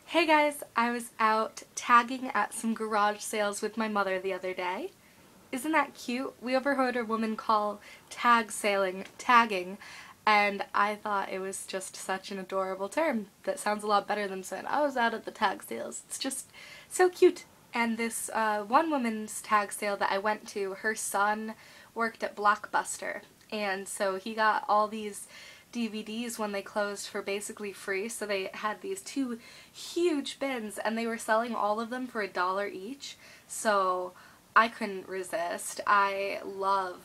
Hey guys, I was out tagging at some garage sales with my mother the other day. Isn't that cute? We overheard a woman call tag sailing tagging, and I thought it was just such an adorable term that sounds a lot better than saying I was out at the tag sales. It's just so cute. And this one woman's tag sale that I went to, her son worked at Blockbuster, and so he got all these DVDs when they closed for basically free. So they had these two huge bins and they were selling all of them for $1 each. So I couldn't resist. I love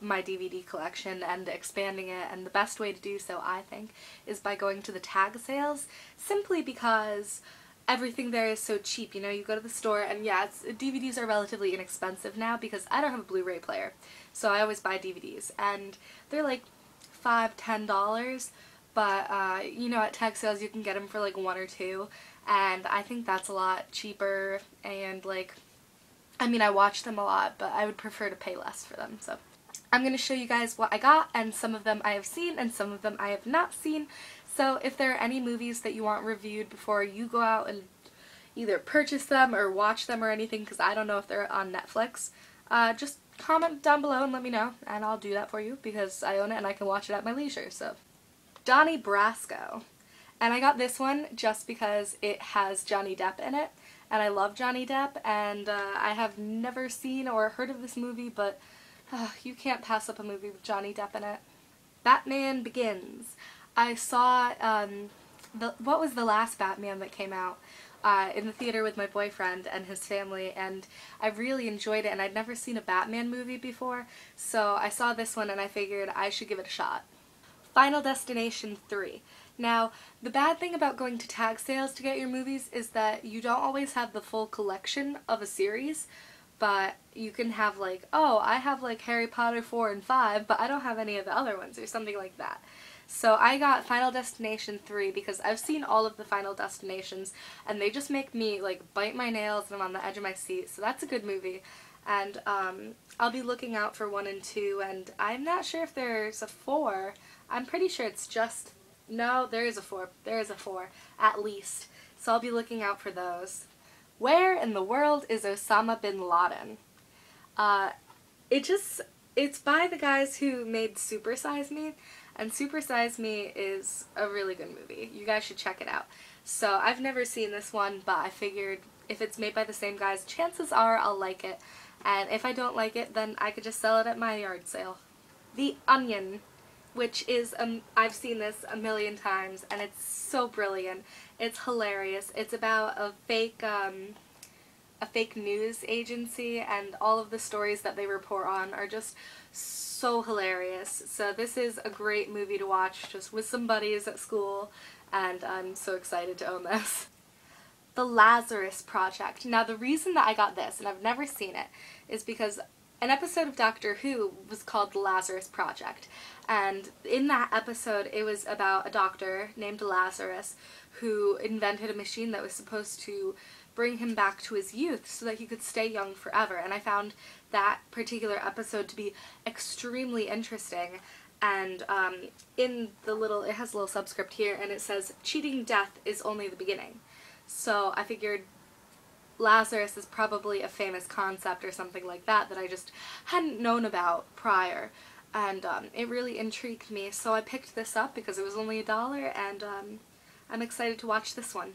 my DVD collection and expanding it, and the best way to do so, I think, is by going to the tag sales, simply because everything there is so cheap. You know, you go to the store and yeah, DVDs are relatively inexpensive now because I don't have a Blu-ray player, so I always buy DVDs, and they're like $5–10, but you know, at tag sales you can get them for like $1 or $2, and I think that's a lot cheaper. And like, I mean, I watch them a lot, but I would prefer to pay less for them. So I'm going to show you guys what I got, and some of them I have seen and some of them I have not seen. So if there are any movies that you want reviewed before you go out and either purchase them or watch them or anything, because I don't know if they're on Netflix, just comment down below and let me know, and I'll do that for you because I own it and I can watch it at my leisure. So, Donnie Brasco. And I got this one just because it has Johnny Depp in it, and I love Johnny Depp, and I have never seen or heard of this movie, but you can't pass up a movie with Johnny Depp in it. Batman Begins. I saw, what was the last Batman that came out? In the theater with my boyfriend and his family, and I really enjoyed it, and I'd never seen a Batman movie before, so I saw this one and I figured I should give it a shot. Final Destination 3. Now, the bad thing about going to tag sales to get your movies is that you don't always have the full collection of a series, but you can have like, oh, I have like Harry Potter 4 and 5, but I don't have any of the other ones, or something like that. So I got Final Destination 3 because I've seen all of the Final Destinations and they just make me like bite my nails and I'm on the edge of my seat, so that's a good movie. And I'll be looking out for 1 and 2, and I'm not sure if there's a 4. I'm pretty sure it's just, no, there is a 4. There is a 4, at least. So I'll be looking out for those. Where in the world is Osama bin Laden? It's by the guys who made Super Size Me, and Super Size Me is a really good movie. You guys should check it out. So I've never seen this one, but I figured if it's made by the same guys, chances are I'll like it, and if I don't like it, then I could just sell it at my yard sale. The Onion, which is, I've seen this a million times, and it's so brilliant. It's hilarious. It's about a fake news agency, and all of the stories that they report on are just so hilarious. So this is a great movie to watch just with some buddies at school, and I'm so excited to own this. The Lazarus Project. Now the reason that I got this, and I've never seen it, is because an episode of Doctor Who was called The Lazarus Project, and in that episode it was about a doctor named Lazarus who invented a machine that was supposed to bring him back to his youth so that he could stay young forever, and I found that particular episode to be extremely interesting. And in the little, it has a little subscript here, and it says, cheating death is only the beginning. So I figured Lazarus is probably a famous concept or something like that that I just hadn't known about prior, and it really intrigued me, so I picked this up because it was only $1, and I'm excited to watch this one.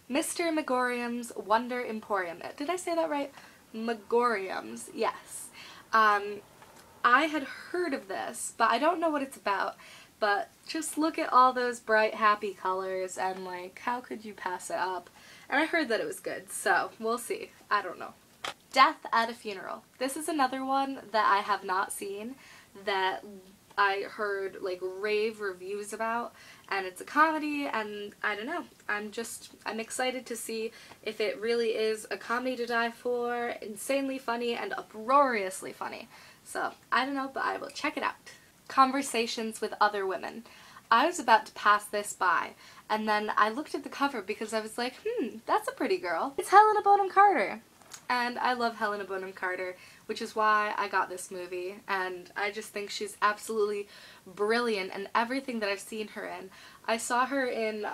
Mr. Megorium's Wonder Emporium. Did I say that right? Megorium's, yes. I had heard of this, but I don't know what it's about. But just look at all those bright, happy colors, and like, how could you pass it up? And I heard that it was good, so we'll see. I don't know. Death at a Funeral. This is another one that I have not seen, that I heard like rave reviews about, and it's a comedy, and I don't know. I'm excited to see if it really is a comedy to die for, insanely funny and uproariously funny. So, I don't know, but I will check it out. Conversations with Other Women. I was about to pass this by, and then I looked at the cover because I was like, that's a pretty girl. It's Helena Bonham Carter. and I love Helena Bonham Carter, which is why I got this movie, and I just think she's absolutely brilliant in everything that I've seen her in. I saw her in,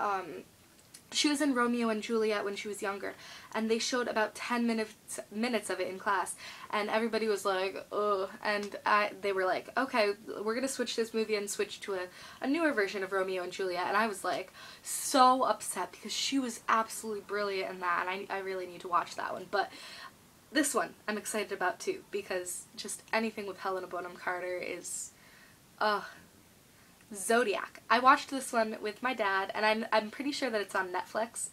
she was in Romeo and Juliet when she was younger, and they showed about 10 minutes of it in class, and everybody was like, ugh, and they were like, okay, we're gonna switch this movie and switch to a newer version of Romeo and Juliet, and I was like so upset because she was absolutely brilliant in that, and I really need to watch that one. But this one I'm excited about too, because just anything with Helena Bonham Carter is, Zodiac. I watched this one with my dad, and I'm pretty sure that it's on Netflix,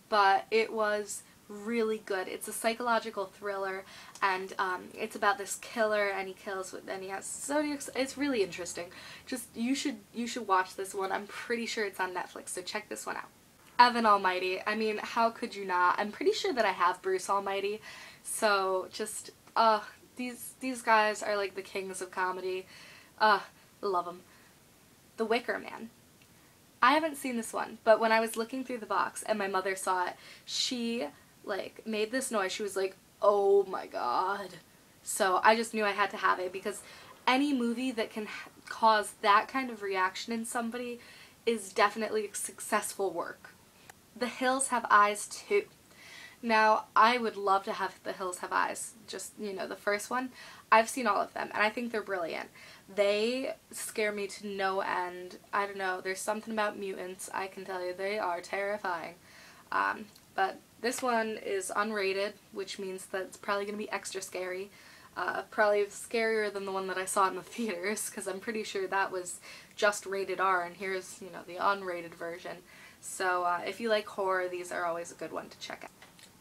but it was really good. It's a psychological thriller, and it's about this killer, and he has zodiacs. It's really interesting. Just you should watch this one. I'm pretty sure it's on Netflix, so check this one out. Evan Almighty. I mean, how could you not? I'm pretty sure that I have Bruce Almighty, so just these guys are like the kings of comedy. Love them. The Wicker Man. I haven't seen this one, but when I was looking through the box and my mother saw it, she like made this noise. She was like, oh my god. So I just knew I had to have it, because any movie that can cause that kind of reaction in somebody is definitely successful work. The Hills Have Eyes 2. Now, I would love to have The Hills Have Eyes, just, you know, the first one. I've seen all of them, and I think they're brilliant. They scare me to no end. I don't know, there's something about mutants, I can tell you, they are terrifying. But this one is unrated, which means that it's probably going to be extra scary. Probably scarier than the one that I saw in the theaters, because I'm pretty sure that was just rated R, and here's, you know, the unrated version. So if you like horror, these are always a good one to check out.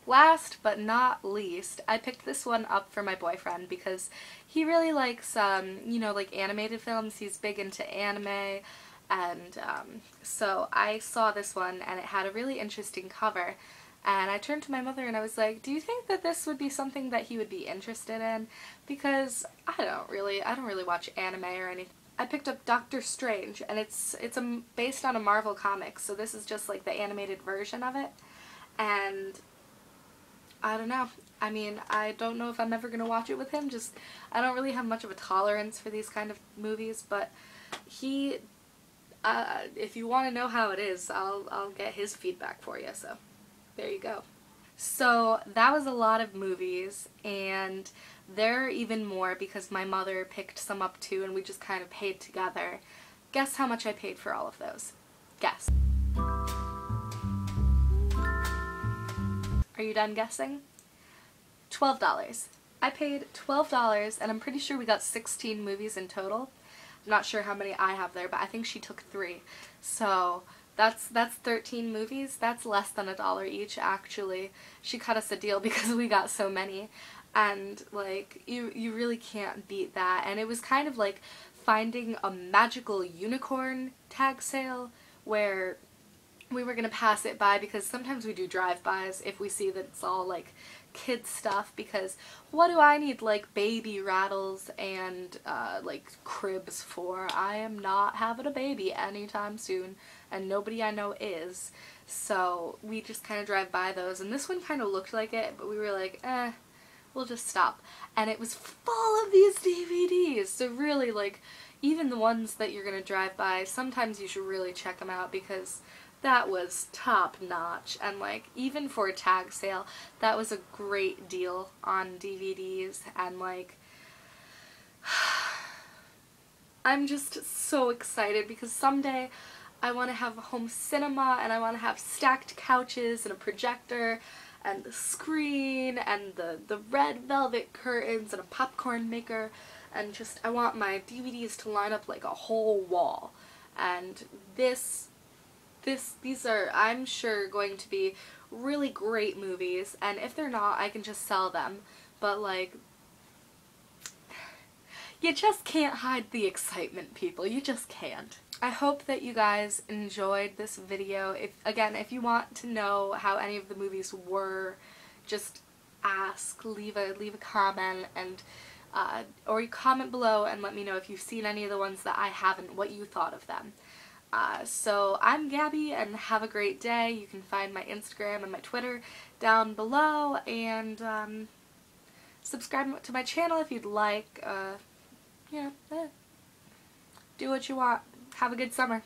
Last but not least, I picked this one up for my boyfriend because he really likes, you know, like animated films. He's big into anime, and so I saw this one and it had a really interesting cover, and I turned to my mother and I was like, do you think that this would be something that he would be interested in? Because I don't really watch anime or anything. I picked up Doctor Strange, and it's based on a Marvel comic, so this is just like the animated version of it, and I don't know. I mean, I don't know if I'm ever going to watch it with him. Just, I don't really have much of a tolerance for these kind of movies, but he, if you want to know how it is, I'll get his feedback for you, so there you go. So that was a lot of movies, and there are even more because my mother picked some up too, and we just kind of paid together. Guess how much I paid for all of those? Guess. Are you done guessing? $12. I paid $12, and I'm pretty sure we got 16 movies in total. I'm not sure how many I have there, but I think she took 3. So that's 13 movies. That's less than $1 each, actually. She cut us a deal because we got so many. And like, you really can't beat that. And it was kind of like finding a magical unicorn tag sale where we were gonna pass it by, because sometimes we do drive-bys if we see that it's all like kid stuff, because what do I need like baby rattles and like cribs for? I am not having a baby anytime soon, and nobody I know is. So we just kind of drive by those, and this one kind of looked like it, but we were like, we'll just stop. And it was full of these DVDs, so really, like, even the ones that you're gonna drive by, sometimes you should really check them out, because that was top notch, and like, even for a tag sale, that was a great deal on DVDs, and like, I'm just so excited because someday I want to have a home cinema, and I want to have stacked couches and a projector and the screen and the red velvet curtains and a popcorn maker, and just, I want my DVDs to line up like a whole wall. And these are, I'm sure, going to be really great movies, and if they're not, I can just sell them. But like, you just can't hide the excitement, people. You just can't. I hope that you guys enjoyed this video. If you want to know how any of the movies were, just ask, leave a comment, and or you comment below and let me know if you've seen any of the ones that I haven't, what you thought of them. So I'm Gabby, and have a great day. You can find my Instagram and my Twitter down below, and Subscribe to my channel if you'd like. Do what you want. Have a good summer.